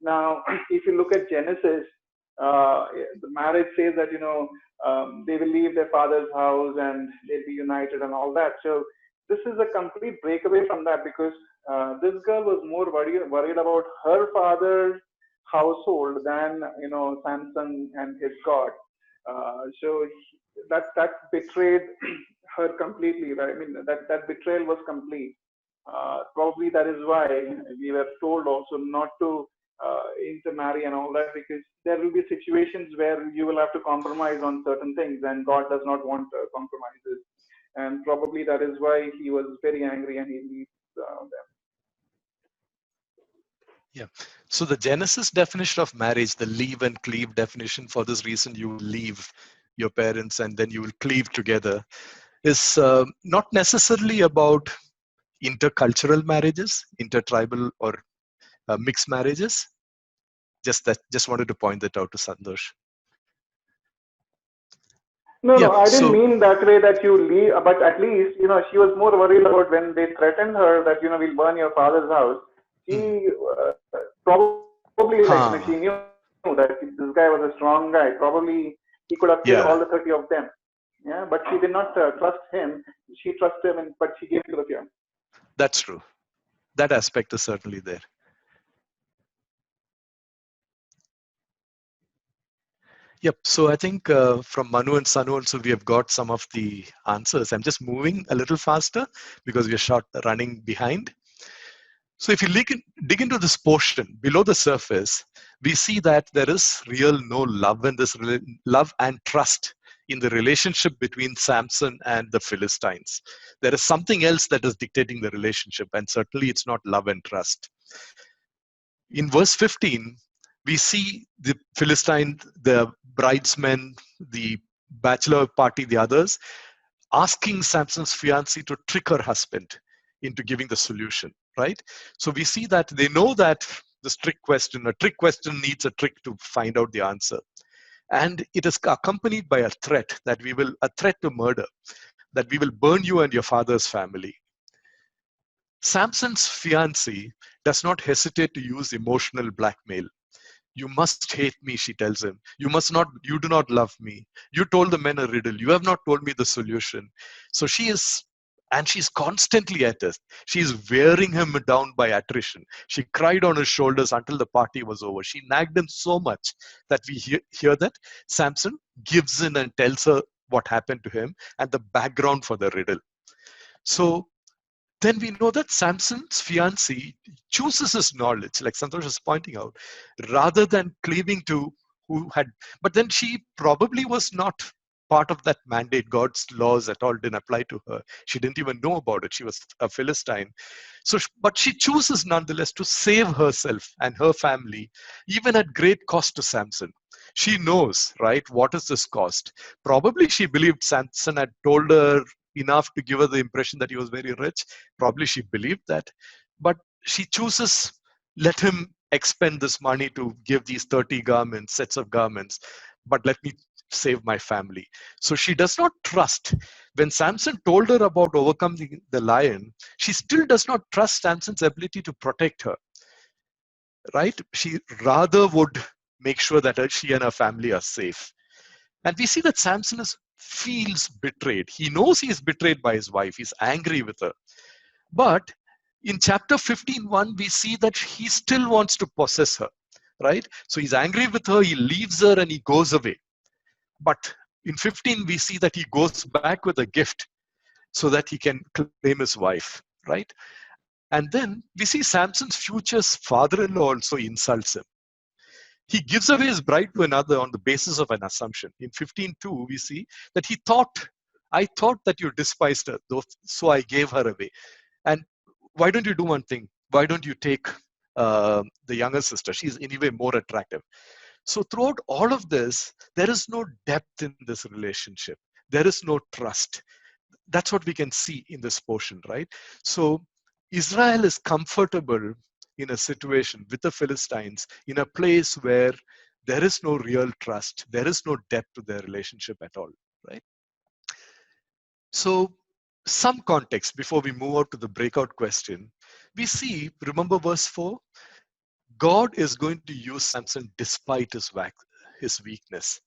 Now, if you look at Genesis, the marriage says that, they will leave their father's house and they'll be united and all that. So this is a complete breakaway from that, because this girl was more worried about her father's household than, Samson and his God. So that betrayed her completely, right? I mean, that betrayal was complete. Probably that is why we were told also not to intermarry and all that, because there will be situations where you will have to compromise on certain things, and God does not want compromises. And probably that is why he was very angry and he leaves them.
Yeah. So the Genesis definition of marriage, the leave and cleave definition, for this reason you will leave your parents and then you will cleave together, is not necessarily about intercultural marriages, intertribal or mixed marriages. Just wanted to point that out to Santosh.
No, I didn't mean that way, that you leave, but at least, she was more worried about when they threatened her that, we'll burn your father's house. She probably, she knew that this guy was a strong guy. Probably he could have killed all the 30 of them. Yeah, but she did not trust him. She trusted him, but she gave to the fear.
That's true. That aspect is certainly there. Yep. So I think from Manu and Sanu also we have got some of the answers. I'm just moving a little faster because we are running behind. So if you dig into this portion below the surface, we see that there is no love in this love and trust in the relationship between Samson and the Philistines. There is something else that is dictating the relationship, and certainly it's not love and trust. In verse 15, we see the Philistine, the bridesmen, the bachelor party, the others, asking Samson's fiancée to trick her husband into giving the solution, right? So we see that they know that this trick question needs a trick to find out the answer. And it is accompanied by a threat to murder, that we will burn you and your father's family. Samson's fiancée does not hesitate to use emotional blackmail. You must hate me, she tells him. You do not love me. You told the men a riddle. You have not told me the solution. So she's constantly at it. She's wearing him down by attrition. She cried on his shoulders until the party was over. She nagged him so much that we hear that Samson gives in and tells her what happened to him and the background for the riddle. So then we know that Samson's fiancée chooses his knowledge, like Santosh is pointing out, rather than cleaving to who had. But then she probably was not part of that mandate. God's laws at all didn't apply to her. She didn't even know about it. She was a Philistine. But she chooses nonetheless to save herself and her family, even at great cost to Samson. She knows, right, what is this cost? Probably she believed Samson had told her enough to give her the impression that he was very rich. Probably she believed that. But she chooses, let him expend this money to give these 30 sets of garments, but let me save my family. So she does not trust. When Samson told her about overcoming the lion, she still does not trust Samson's ability to protect her. Right? She rather would make sure that she and her family are safe. And we see that Samson feels betrayed. He knows he is betrayed by his wife. He's angry with her. But In chapter 15:1, we see that he still wants to possess her, right? So he's angry with her, he leaves her and he goes away. But in 15, we see that he goes back with a gift so that he can claim his wife, right? And then we see Samson's future father-in-law also insults him. He gives away his bride to another on the basis of an assumption. In 15:2, we see that I thought that you despised her, so I gave her away. And why don't you do one thing? Why don't you take the younger sister? She's anyway more attractive. So throughout all of this, there is no depth in this relationship. There is no trust. That's what we can see in this portion, right? So Israel is comfortable in a situation with the Philistines in a place where there is no real trust. There is no depth to their relationship at all, right? So some context before we move out to the breakout question. We see, remember verse 4? God is going to use Samson despite his weakness.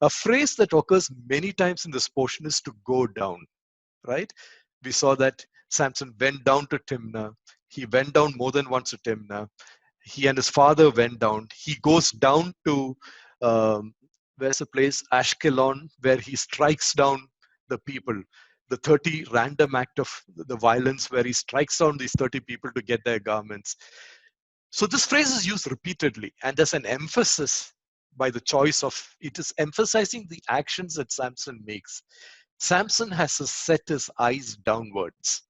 A phrase that occurs many times in this portion is to go down, right? We saw that Samson went down to Timnah. He went down more than once to Timnah. He and his father went down. He goes down to, where's the place? Ashkelon, where he strikes down the people. The 30 random act of the violence where he strikes down these 30 people to get their garments. So this phrase is used repeatedly, and there's an emphasis by the choice of, it is emphasizing the actions that Samson makes. Samson has set his eyes downwards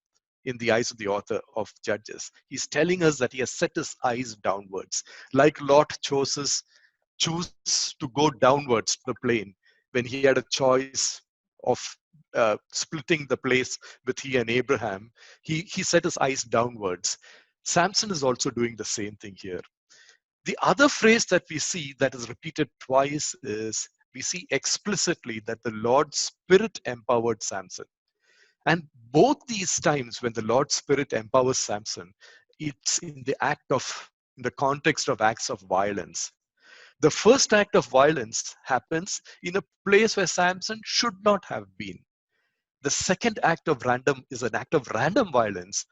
in the eyes of the author of Judges. He's telling us that he has set his eyes downwards. Like Lot choose to go downwards to the plain when he had a choice of splitting the place with he and Abraham. He set his eyes downwards. Samson is also doing the same thing here. The other phrase that we see that is repeated twice is, we see explicitly that the Lord's Spirit empowered Samson. And both these times when the Lord's Spirit empowers Samson, it's in the context of acts of violence. The first act of violence happens in a place where Samson should not have been. The second act of is an act of random violence.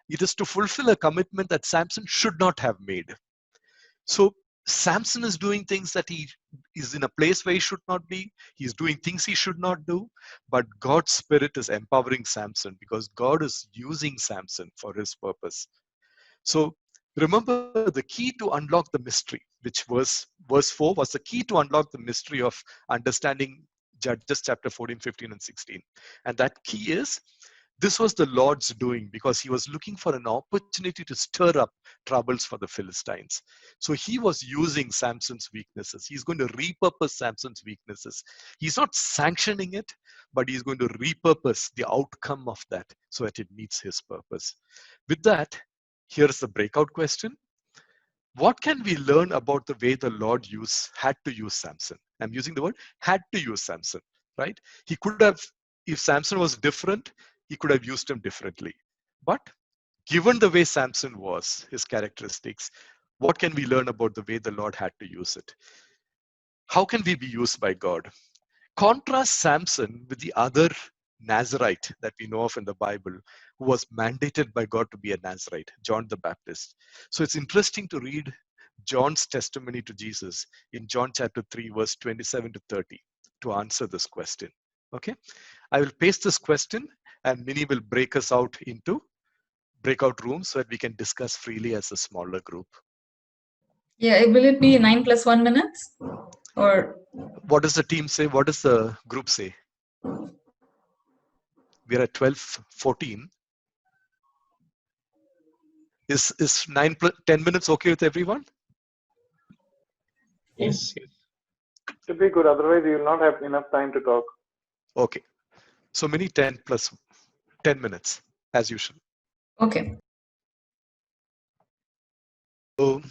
It is to fulfill a commitment that Samson should not have made. So Samson is doing things that he is in a place where he should not be. He's doing things he should not do. But God's Spirit is empowering Samson because God is using Samson for his purpose. So remember, the key to unlock the mystery, which verse 4 was the key to unlock the mystery of understanding Judges chapter 14, 15, and 16. And that key is, this was the Lord's doing because he was looking for an opportunity to stir up troubles for the Philistines. So he was using Samson's weaknesses. He's going to repurpose Samson's weaknesses. He's not sanctioning it, but he's going to repurpose the outcome of that so that it meets his purpose. With that, here's the breakout question. What can we learn about the way the Lord had to use Samson? I'm using the word had to use Samson, right? He could have, if Samson was different, he could have used him differently. But given the way Samson was, his characteristics, what can we learn about the way the Lord had to use it? How can we be used by God? Contrast Samson with the other Nazarite that we know of in the Bible, who was mandated by God to be a Nazarite, John the Baptist. So it's interesting to read John's testimony to Jesus in John chapter 3, verse 27 to 30 to answer this question. Okay, I will paste this question and Minnie will break us out into breakout rooms so that we can discuss freely as a smaller group.
Yeah, will it be 9 plus 1 minutes? Or
what does the team say? What does the group say? We're at 12:14. Is 10 minutes okay with everyone?
Yes.
Should be good. Otherwise, you will not have enough time to talk.
Okay. So Minnie, 10 minutes as usual.
okay.
So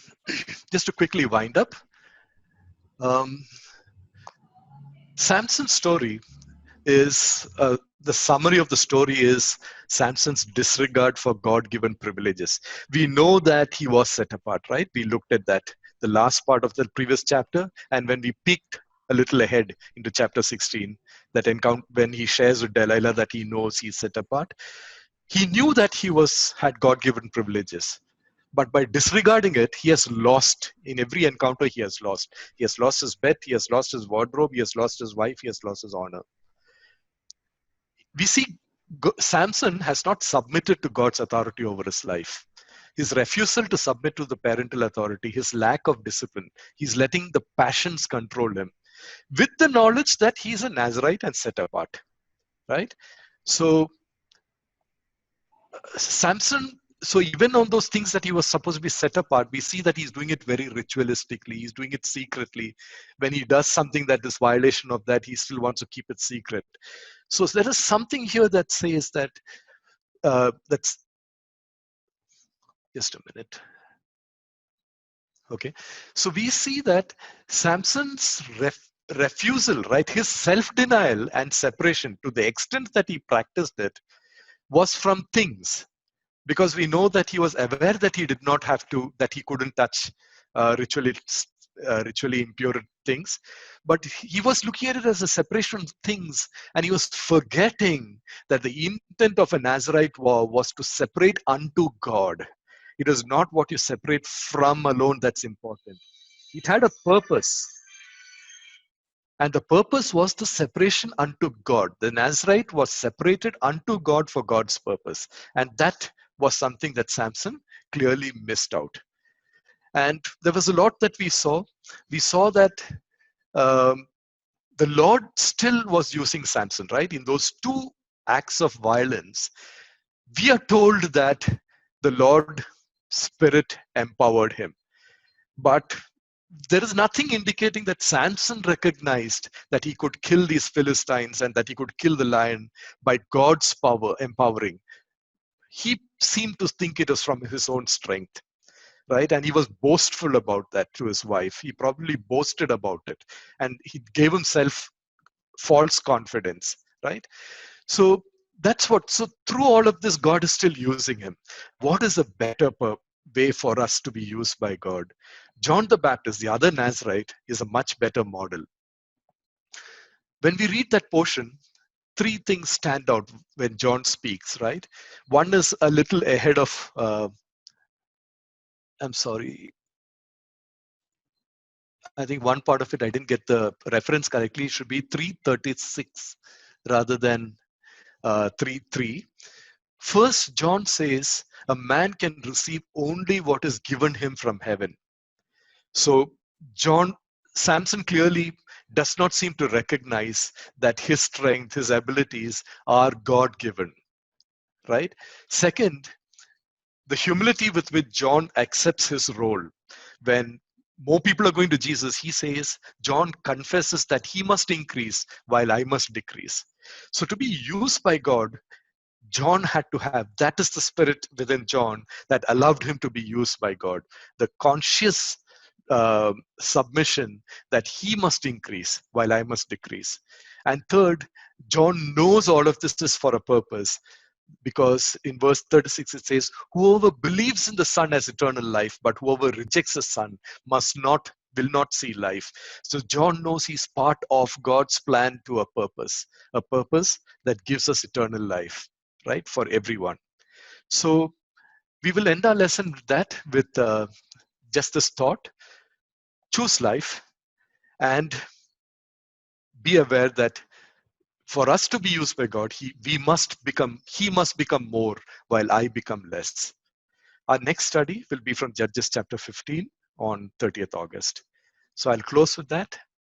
just to quickly wind up, Samson's story is, the summary of the story is Samson's disregard for God-given privileges. We know that he was set apart, right? We looked at that, the last part of the previous chapter, and when we peeked a little ahead into chapter 16, that encounter when he shares with Delilah that he knows he's set apart. He knew that he had God-given privileges, but by disregarding it, he has lost. In every encounter, he has lost. He has lost his bed, he has lost his wardrobe, he has lost his wife, he has lost his honor. We see Samson has not submitted to God's authority over his life. His refusal to submit to the parental authority, his lack of discipline, he's letting the passions control him, with the knowledge that he's a Nazarite and set apart, right? So Samson, so even on those things that he was supposed to be set apart, we see that he's doing it very ritualistically. He's doing it secretly. When he does something that is violation of that, he still wants to keep it secret. So there is something here that says that, that's, just a minute. Okay, so we see that Samson's refusal, right, his self-denial and separation, to the extent that he practiced it, was from things. Because we know that he was aware that he did not have to, that he couldn't touch ritually impure things, but he was looking at it as a separation of things, and he was forgetting that the intent of a Nazarite vow was to separate unto God. It is not what you separate from alone that's important. It had a purpose. And the purpose was the separation unto God. The Nazarite was separated unto God for God's purpose. And that was something that Samson clearly missed out. And there was a lot that we saw. We saw that the Lord still was using Samson, right? In those two acts of violence, we are told that the Lord Spirit empowered him. But there is nothing indicating that Samson recognized that he could kill these Philistines and that he could kill the lion by God's power empowering. He seemed to think it was from his own strength, right? And he was boastful about that to his wife. He probably boasted about it, and he gave himself false confidence, right? So that's what, so through all of this, God is still using him. What is a better way for us to be used by God? John the Baptist, the other Nazarite, is a much better model. When we read that portion, three things stand out when John speaks, right? One is a little ahead of, I'm sorry, I think one part of it, I didn't get the reference correctly. It should be 3:36 rather than 3:3. First, John says, a man can receive only what is given him from heaven. So Samson clearly does not seem to recognize that his strength, his abilities are God-given, right? Second, the humility with which John accepts his role. When more people are going to Jesus, he says, John confesses that he must increase while I must decrease. So to be used by God, John had to have, that is the spirit within John that allowed him to be used by God. The conscious submission that he must increase while I must decrease. And third, John knows all of this is for a purpose, because in verse 36 it says, whoever believes in the Son has eternal life, but whoever rejects the Son will not see life. So John knows he's part of God's plan to a purpose that gives us eternal life, right, for everyone. So we will end our lesson with that, with just this thought: choose life, and be aware that for us to be used by God, he must become more while I become less. Our next study will be from Judges chapter 15 on 30th August. So I'll close with that.